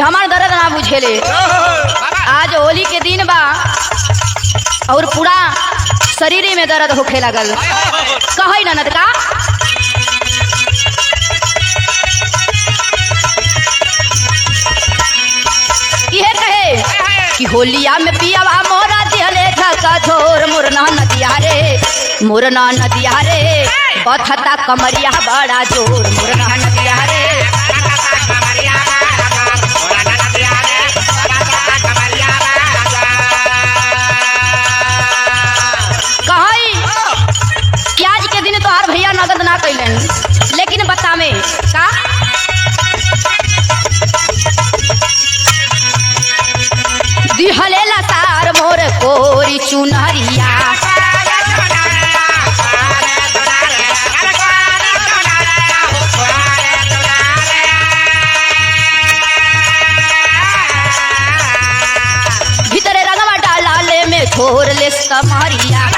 हमार दर्द ना बुझेले। आज होली के दिन बा और पूरा शरीर में दर्द होखे लगल। कहे ननद का यह कहे कि होलिया में पियावा मोरा दिहले झका झोर मुरना नदिया रे बथता कमरिया बड़ा जोर मुरना नदिया रे। कि आज के दिन तोहार भैया नगद ना कैलन, लेकिन बतावे का दिहले लतार मोर कोरी चुनरिया भीतरे रंगवा डाला ले में छोड़ ले कमरिया।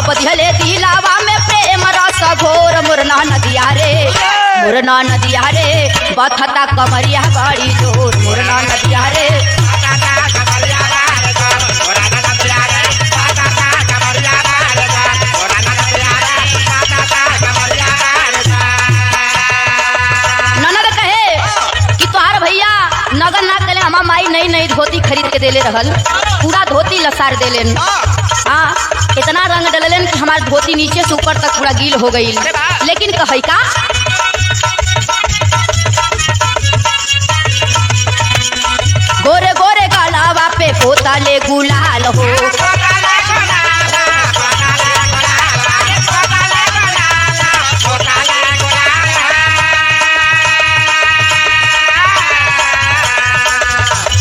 बधियले दिलावा में प्रेम रस घोर मुरना नदिया रे बथता कमरिया बड़ी जोर मुरना नदिया रे। ननद कहे कि तोहार भैया नगद ना कले हमार माई नई नई धोती खरीद के देले रहल, पूरा धोती लसार देलेन। हाँ इतना रंग डलेन कि हमार धोती नीचे से ऊपर तक पूरा गील हो गई। लेकिन कहे का गोरे गोरे गालावा पे पोताले गुलाल हो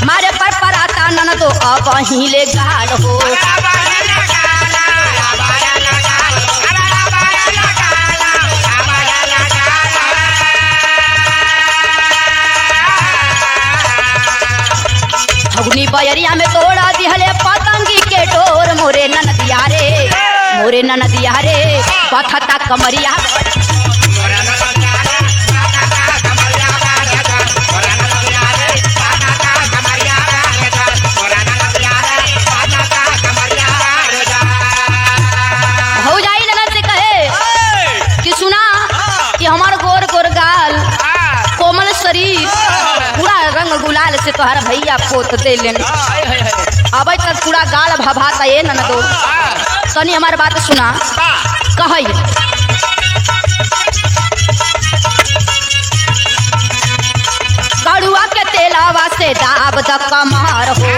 मारे पर पराता नन तो अब हिले गाल हो। फगुनी बयरिया में तोड़ा दिहले पतंगी के डोर मोरे ननदिया रे बथता कमरिया। भौजाई ननद से कहे कि सुना कि हमार गोर गोर गाल कोमल शरीर पूरा रंग गुलाल से तोहर भैया पोत देलेन। अब तक पूरा गाल भभाता ये ननदो, तनी हमार बात सुना। कहे कड़ुआ के तेलावा से दाब द कमार हो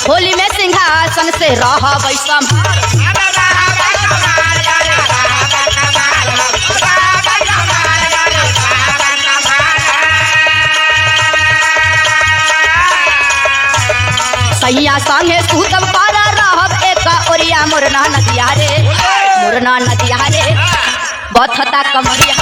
होली में सिंहासन से रह बैसम सैया संगे सुतब पर रहब एक ओरिया मुरना नदिया रे बथता कमरिया।